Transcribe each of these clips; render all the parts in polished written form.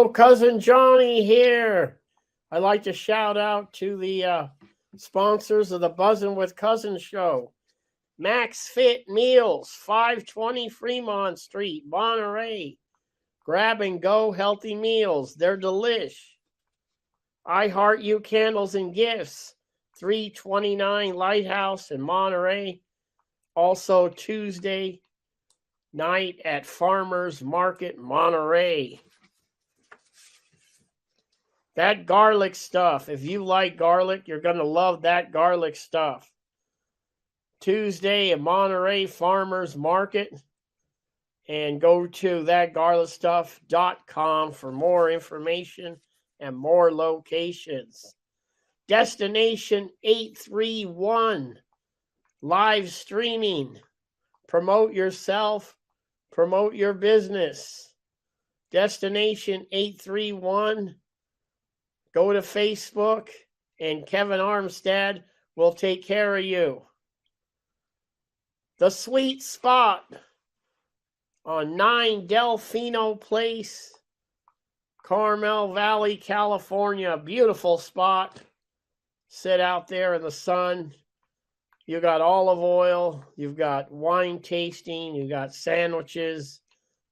Hello, Cousin Johnny here. I'd like to shout out to the sponsors of the Buzzin' with Cousin show. Max Fit Meals, 520 Fremont Street, Monterey. Grab and go healthy meals. They're delish. I Heart You Candles and Gifts, 329 Lighthouse in Monterey. Also Tuesday night at Farmers Market, Monterey. That garlic stuff, if you like garlic, you're going to love that garlic stuff. Tuesday at Monterey Farmers Market. And go to thatgarlicstuff.com for more information and more locations. Destination 831, live streaming. Promote yourself, promote your business. Destination 831. Go to Facebook, and Kevin Armstead will take care of you. The Sweet Spot on 9 Delfino Place, Carmel Valley, California. Beautiful spot. Sit out there in the sun. You got olive oil. You've got wine tasting. You got sandwiches,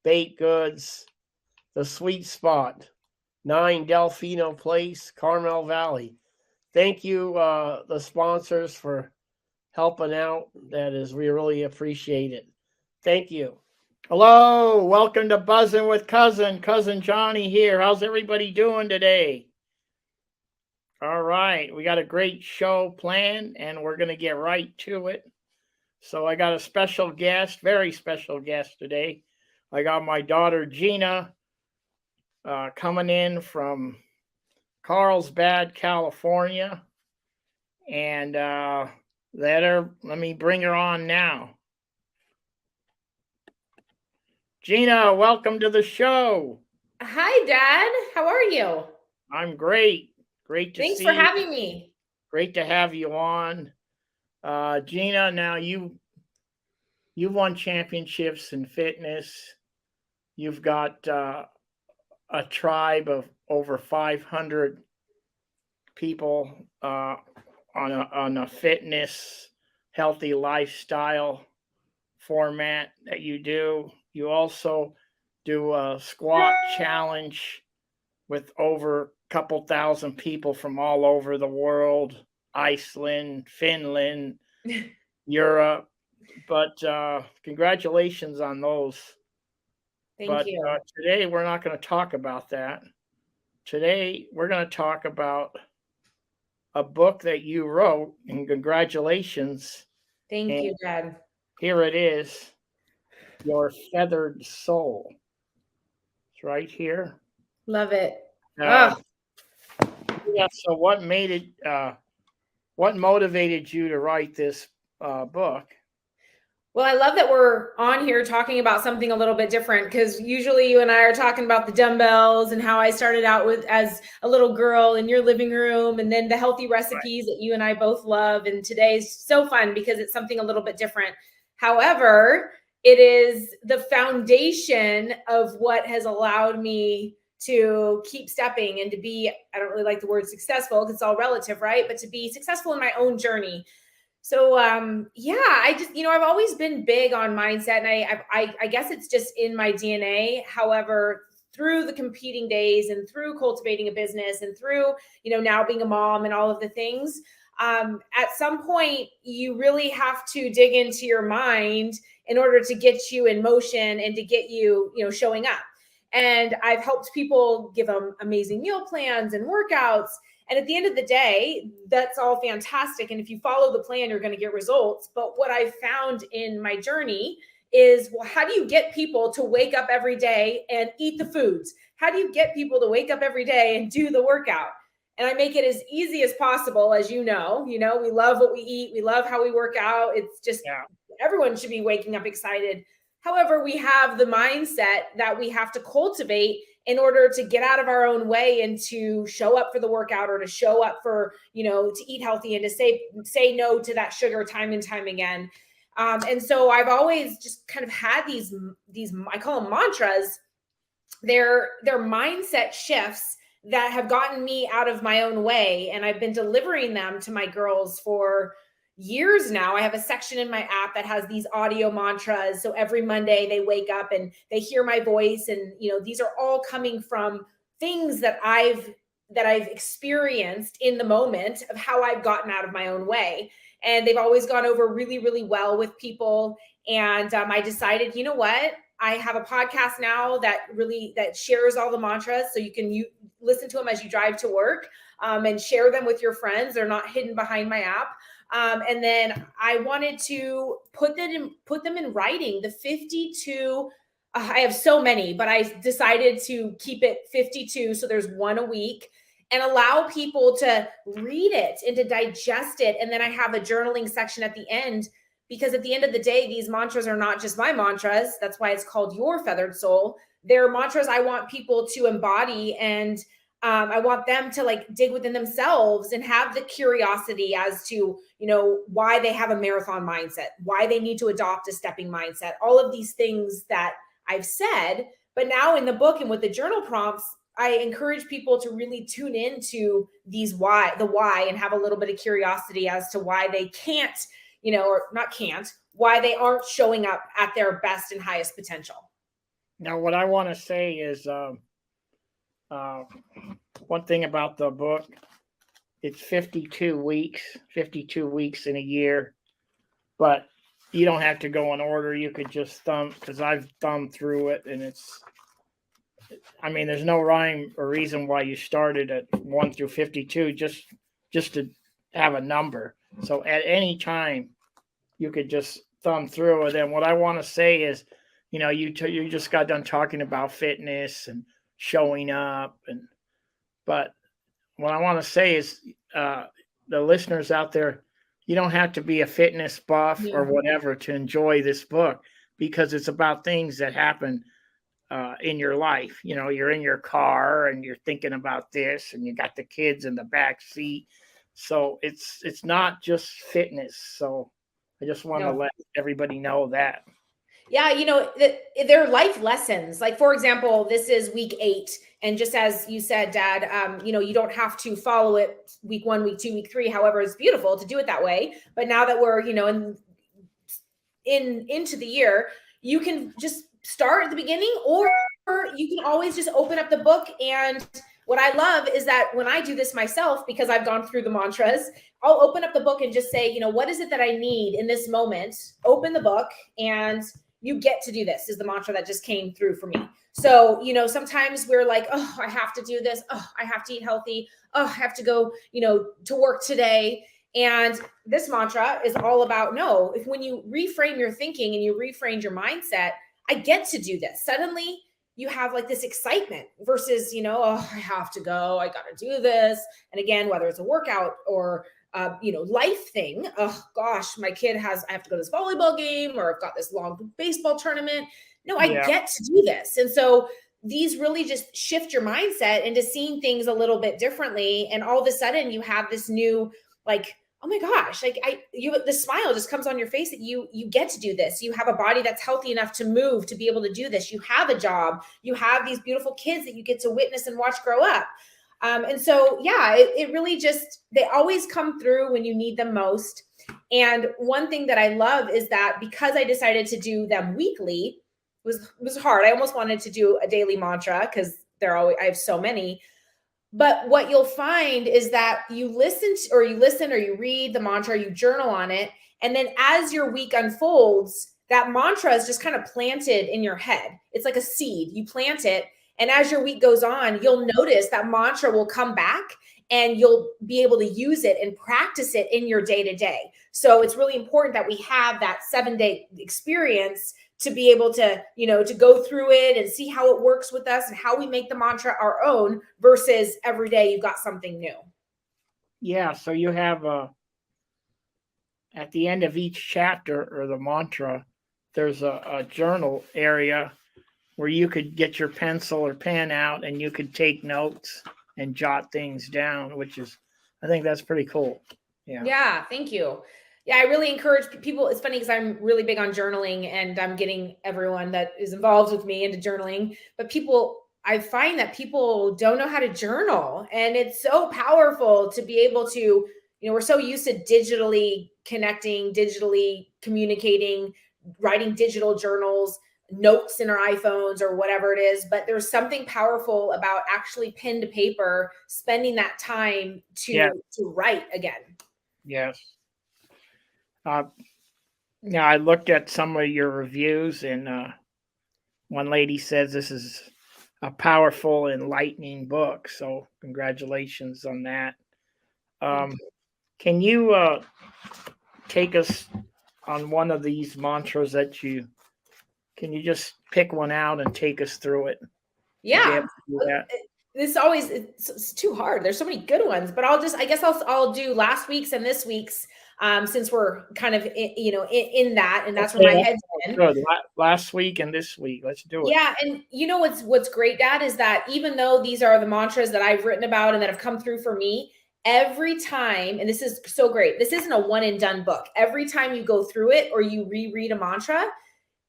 baked goods. The Sweet Spot. 9 Delfino Place, Carmel Valley. Thank you, the sponsors, for helping out. We really appreciate it. Thank you. Hello, welcome to Buzzin' with Cousin Johnny here. How's everybody doing today? All right, we got a great show planned, and we're going to get right to it. So I got a special guest, very special guest today. I got my daughter, Gina, coming in from Carlsbad, California. And let me bring her on now. Gina, welcome to the show. Hi, Dad. How are you? I'm great. Great to see you. Thanks for having me. Great to have you on. Gina, now you've won championships in fitness. You've got a tribe of over 500 people on a fitness, healthy lifestyle format that you do. You also do a squat challenge with over a couple thousand people from all over the world, Iceland, Finland, Europe. But congratulations on those. Thank you. Today, we're not going to talk about that. Today, we're going to talk about a book that you wrote, and congratulations. Thank you, Dad. Here it is, Your Feathered Soul. It's right here. Love it. Yeah, so what motivated you to write this book? Well, I love that we're on here talking about something a little bit different, because usually you and I are talking about the dumbbells and how I started out with as a little girl in your living room, and then the healthy recipes that you and I both love. And today's so fun because it's something a little bit different. However, it is the foundation of what has allowed me to keep stepping and to be, I don't really like the word successful because it's all relative, right? But to be successful in my own journey. So, I just, I've always been big on mindset, and I guess it's just in my DNA. However, through the competing days and through cultivating a business and through, now being a mom and all of the things, at some point you really have to dig into your mind in order to get you in motion and to get you, showing up. And I've helped people give them amazing meal plans and workouts. And at the end of the day, that's all fantastic. And if you follow the plan, you're going to get results. But what I found in my journey is, well, how do you get people to wake up every day and eat the foods? How do you get people to wake up every day and do the workout? And I make it as easy as possible. As we love what we eat. We love how we work out. It's just, everyone should be waking up excited. However, we have the mindset that we have to cultivate in order to get out of our own way and to show up for the workout, or to show up for, to eat healthy and to say no to that sugar time and time again. And so I've always just kind of had these, I call them mantras they're mindset shifts that have gotten me out of my own way. And I've been delivering them to my girls for years now. I have a section in my app that has these audio mantras. So every Monday they wake up and they hear my voice. And, these are all coming from things that I've experienced in the moment of how I've gotten out of my own way. And they've always gone over really, really well with people. And I decided, you know what? I have a podcast now that shares all the mantras, so you can listen to them as you drive to work, and share them with your friends. They're not hidden behind my app. And then I wanted to put them in writing. The 52. I have so many, but I decided to keep it 52. So there's one a week, and allow people to read it and to digest it. And then I have a journaling section at the end, because at the end of the day, these mantras are not just my mantras. That's why it's called Your Feathered Soul. They're mantras I want people to embody, and I want them to dig within themselves and have the curiosity as to, why they have a marathon mindset, why they need to adopt a stepping mindset, all of these things that I've said. But now in the book and with the journal prompts, I encourage people to really tune into the why, and have a little bit of curiosity as to why they can't, or not can't, why they aren't showing up at their best and highest potential. Now, what I want to say is one thing about the book, it's 52 weeks in a year, but you don't have to go in order. You could just thumb, because I've thumbed through it, and there's no rhyme or reason why you started at 1 through 52, just to have a number. So at any time, you could just thumb through it. And what I want to say is, you just got done talking about fitness and showing up, but what I want to say is, the listeners out there, you don't have to be a fitness buff or whatever to enjoy this book, because it's about things that happen in your life. You're in your car and you're thinking about this, and you got the kids in the back seat. So it's not just fitness. So I just want to let everybody know that. Yeah, they're life lessons. Like, for example, this is week 8. And just as you said, Dad, you don't have to follow it week 1, week 2, week 3. However, it's beautiful to do it that way. But now that we're, into the year, you can just start at the beginning, or you can always just open up the book. And what I love is that when I do this myself, because I've gone through the mantras, I'll open up the book and just say, what is it that I need in this moment? Open the book, and you get to do this, is the mantra that just came through for me. So, sometimes we're like, oh, I have to do this. Oh, I have to eat healthy. Oh, I have to go, to work today. And this mantra is all about, no, if when you reframe your thinking and you reframe your mindset, I get to do this. Suddenly you have this excitement versus, oh, I have to go, I got to do this. And again, whether it's a workout or life thing. Oh gosh, my kid I have to go to this volleyball game, or I've got this long baseball tournament. No, I get to do this. And so these really just shift your mindset into seeing things a little bit differently. And all of a sudden you have this new, oh my gosh, the smile just comes on your face that you get to do this. You have a body that's healthy enough to move, to be able to do this. You have a job, you have these beautiful kids that you get to witness and watch grow up. And so, yeah, it really just, they always come through when you need them most. And one thing that I love is that because I decided to do them weekly, it was hard. I almost wanted to do a daily mantra because I have so many. But what you'll find is that you listen or you read the mantra, you journal on it. And then as your week unfolds, that mantra is just kind of planted in your head. It's like a seed. You plant it. And as your week goes on, you'll notice that mantra will come back, and you'll be able to use it and practice it in your day-to-day. So it's really important that we have that 7-day experience to be able to, to go through it and see how it works with us and how we make the mantra our own, versus every day you've got something new. Yeah. So you have at the end of each chapter or the mantra, there's a journal area where you could get your pencil or pen out and you could take notes and jot things down, I think that's pretty cool. Yeah. Yeah. Thank you. Yeah. I really encourage people. It's funny because I'm really big on journaling, and I'm getting everyone that is involved with me into journaling, but people I find that people don't know how to journal, and it's so powerful to be able to, we're so used to digitally connecting, digitally communicating, writing digital journals, notes in our iPhones or whatever it is, but there's something powerful about actually pen to paper, spending that time Yes. to write again. Yes. Now I looked at some of your reviews, and one lady says this is a powerful, enlightening book. So congratulations on that. Can you take us on one of these mantras that you? Can you just pick one out and take us through it? Yeah. This always, it's too hard. There's so many good ones, but I guess I'll do last week's and this week's, since we're kind of in that, and that's where my head's in. Good. Last week and this week, let's do it. Yeah, and what's great, Dad, is that even though these are the mantras that I've written about and that have come through for me, every time, and this is so great, this isn't a one and done book. Every time you go through it or you reread a mantra,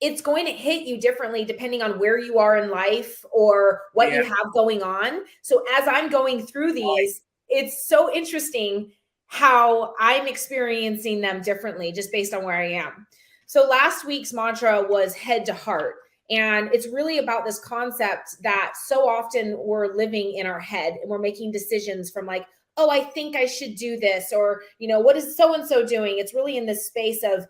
it's going to hit you differently depending on where you are in life or what you have going on. So as I'm going through these, it's so interesting how I'm experiencing them differently just based on where I am. So last week's mantra was head to heart. And it's really about this concept that so often we're living in our head and we're making decisions from like, oh, I think I should do this, or, what is so-and-so doing? It's really in this space of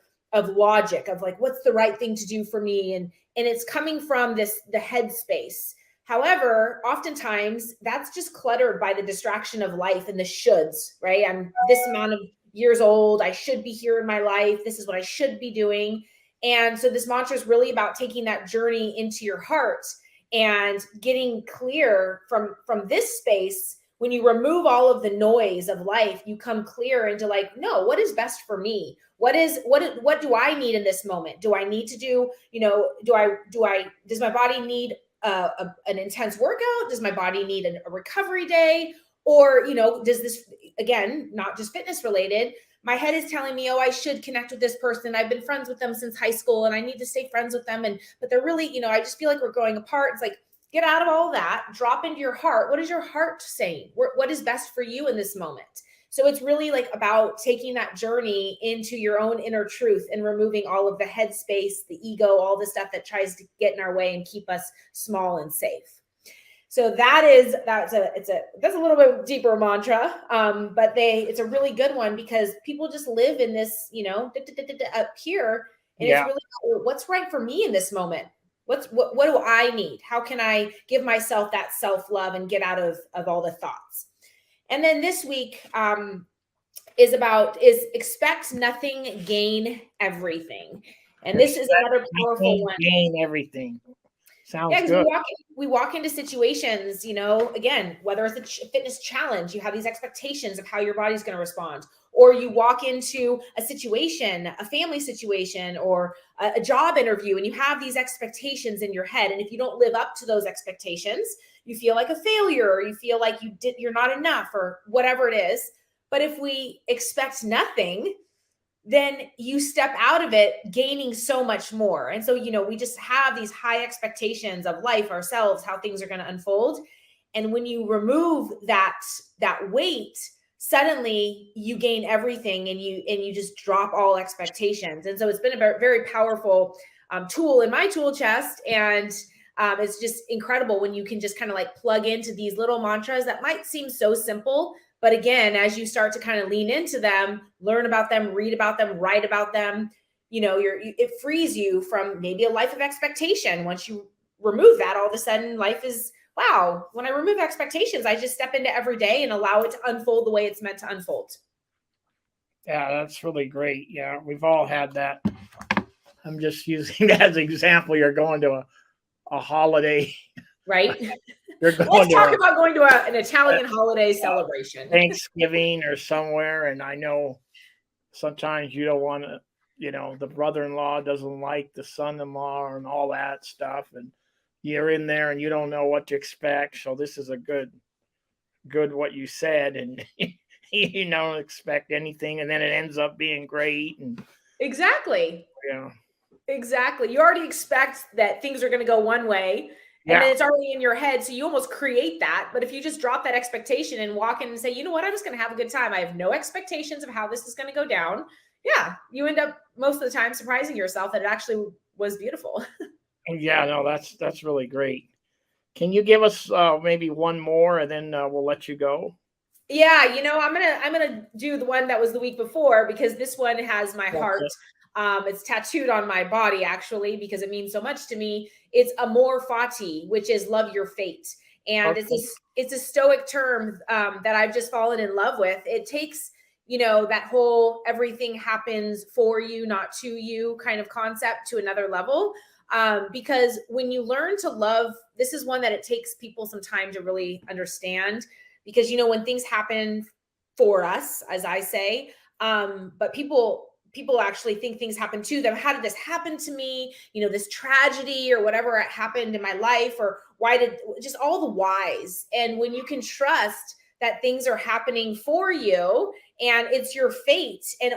logic, of like, what's the right thing to do for me? And it's coming from the head space. However, oftentimes that's just cluttered by the distraction of life and the shoulds, right? I'm this amount of years old. I should be here in my life. This is what I should be doing. And so this mantra is really about taking that journey into your heart and getting clear from this space. When you remove all of the noise of life, you come clear into like, no, what is best for me? What do I need in this moment? Do I need to do, does my body need an intense workout? Does my body need a recovery day? Or, does this, again, not just fitness related, my head is telling me, oh, I should connect with this person. I've been friends with them since high school and I need to stay friends with them. But they're really, I just feel like we're growing apart. It's like, get out of all that, drop into your heart. What is your heart saying? What is best for you in this moment? So it's really like about taking that journey into your own inner truth and removing all of the headspace, the ego, all the stuff that tries to get in our way and keep us small and safe. So that's a little bit deeper mantra, but it's a really good one because people just live in this, up here, and it's really what's right for me in this moment. What do I need? How can I give myself that self-love and get out of all the thoughts? And then this week is expect nothing, gain everything. And this is another powerful one. Gain everything. Sounds good. We walk into situations, again, whether it's a fitness challenge, you have these expectations of how your body's going to respond, or you walk into a situation, a family situation, or a job interview, and you have these expectations in your head. And if you don't live up to those expectations, you feel like a failure, or you feel like you're not enough, or whatever it is. But if we expect nothing, then you step out of it gaining so much more. And so, we just have these high expectations of life, ourselves, how things are going to unfold. And when you remove that weight, suddenly you gain everything, and you just drop all expectations. And so it's been a very powerful tool in my tool chest. And it's just incredible when you can just kind of like plug into these little mantras that might seem so simple. But again, as you start to kind of lean into them, learn about them, read about them, write about them, it frees you from maybe a life of expectation. Once you remove that, all of a sudden life is, wow, when I remove expectations, I just step into every day and allow it to unfold the way it's meant to unfold. Yeah, that's really great. Yeah, we've all had that. I'm just using that as an example. You're going to a holiday. Right? Let's talk about going to an Italian holiday celebration. Thanksgiving or somewhere. And I know sometimes you don't want to, the brother-in-law doesn't like the son-in-law and all that stuff. And you're in there and you don't know what to expect. So this is a good what you said. And you don't expect anything. And then it ends up being great. And exactly. Yeah. Exactly. You already expect that things are going to go one way. and then Yeah. it's already in your head. So you almost create that. But if you just drop that expectation and walk in and say, you know what, I'm just going to have a good time. I have no expectations of how this is going to go down. Yeah, you end up most of the time surprising yourself that it actually was beautiful. Yeah, no, that's really great. Can you give us maybe one more, and then we'll let you go? Yeah, I'm gonna do the one that was the week before because this one has my heart. Okay. It's tattooed on my body actually because it means so much to me. It's amor fati, which is love your fate, and Okay. it's a stoic term that I've just fallen in love with. It takes that whole everything happens for you, not to you kind of concept to another level. Because when you learn to love, this is one that it takes people some time to really understand because when things happen for us, as I say, but people actually think things happen to them. How did this happen to me? This tragedy or whatever happened in my life, or why did just all the whys. And when you can trust that things are happening for you and it's your fate, and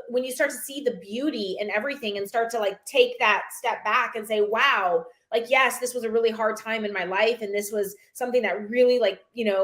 when you start to see the beauty and everything and start to like take that step back and say, wow, like, yes, this was a really hard time in my life. And this was something that really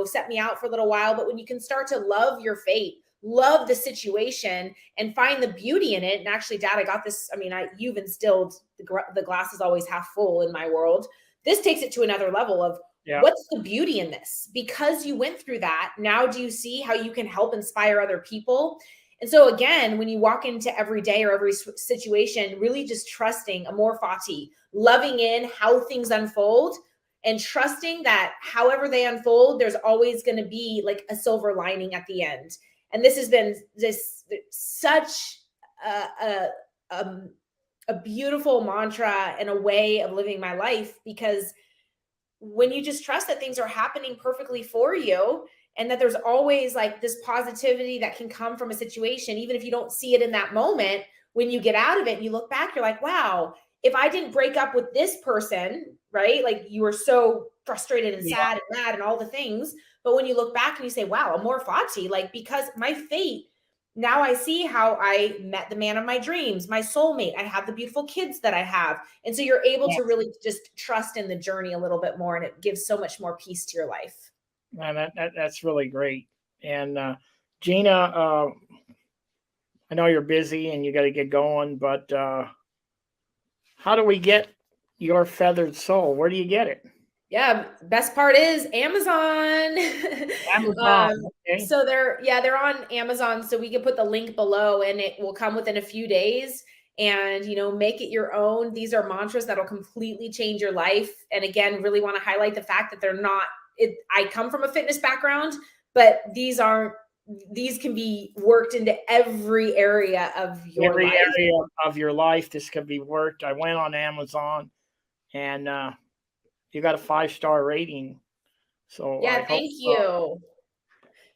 set me out for a little while. But when you can start to love your fate, love the situation and find the beauty in it. And actually, Dad, I got this. I mean, you've instilled the glass is always half full in my world. This takes it to another level of Yeah. what's the beauty in this? Because you went through that. Now, do you see how you can help inspire other people? And so again, when you walk into every day or every situation, really just trusting amor fati, loving in how things unfold and trusting that however they unfold, there's always going to be like a silver lining at the end. And this has been such a, a, a beautiful mantra and a way of living my life, because when you just trust that things are happening perfectly for you and that there's always like this positivity that can come from a situation, even if you don't see it in that moment, when you get out of it and you look back, you're like, wow, if I didn't break up with this person, right? Like you were so frustrated and Yeah. sad and mad and all the things. But when you look back and you say, wow, amor fati, like because my fate, now I see how I met the man of my dreams, my soulmate. I have the beautiful kids that I have. And so you're able Yeah. to really just trust in the journey a little bit more. And it gives so much more peace to your life. And that's really great. And Gina, I know you're busy and you got to get going, but how do we get your feathered soul? Where do you get it? Yeah, best part is Amazon. Amazon. Okay. So they're on Amazon. So we can put the link below and it will come within a few days. And make it your own. These are mantras that'll completely change your life. And again, really want to highlight the fact that they're not I come from a fitness background, but these can be worked into every area of your Every life. area of your life, this can be worked. I went on Amazon, and you got a 5-star rating. So I Yeah, hope thank you.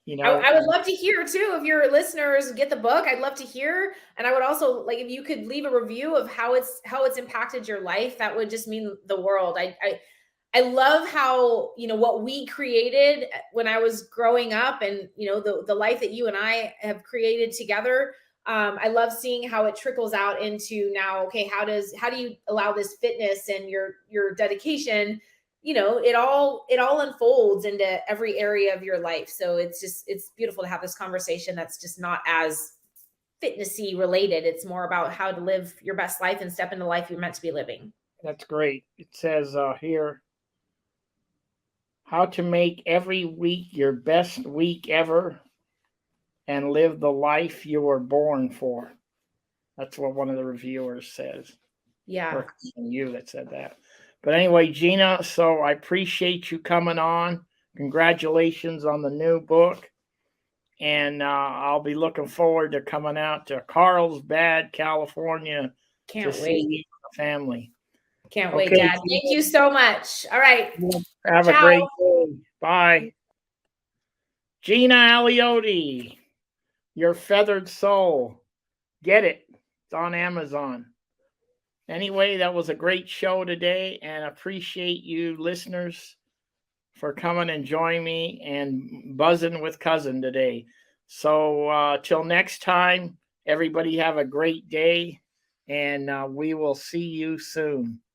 you I, know. I would love to hear too if your listeners get the book. I'd love to hear, and I would also like if you could leave a review of how it's impacted your life. That would just mean the world. I love how what we created when I was growing up, and the life that you and I have created together. I love seeing how it trickles out into now. Okay, how do you allow this fitness and your dedication? It all unfolds into every area of your life. So it's beautiful to have this conversation that's just not as fitnessy related. It's more about how to live your best life and step into the life you're meant to be living. That's great. It says here how to make every week your best week ever and live the life you were born for. That's what one of the reviewers says. Yeah. Or you that said that. But anyway, Gina, so I appreciate you coming on. Congratulations on the new book. And I'll be looking forward to coming out to Carlsbad, California to Can't see wait. you and the family. Can't wait, Okay, Dad. Thank you so much. All right. Gina, have a Ciao. great day. Bye. Gina Aliotti, Your Feathered Soul. Get it. It's on Amazon. Anyway, that was a great show today, and appreciate you listeners for coming and joining me and buzzing with Cousin today. So till next time, everybody have a great day, and we will see you soon.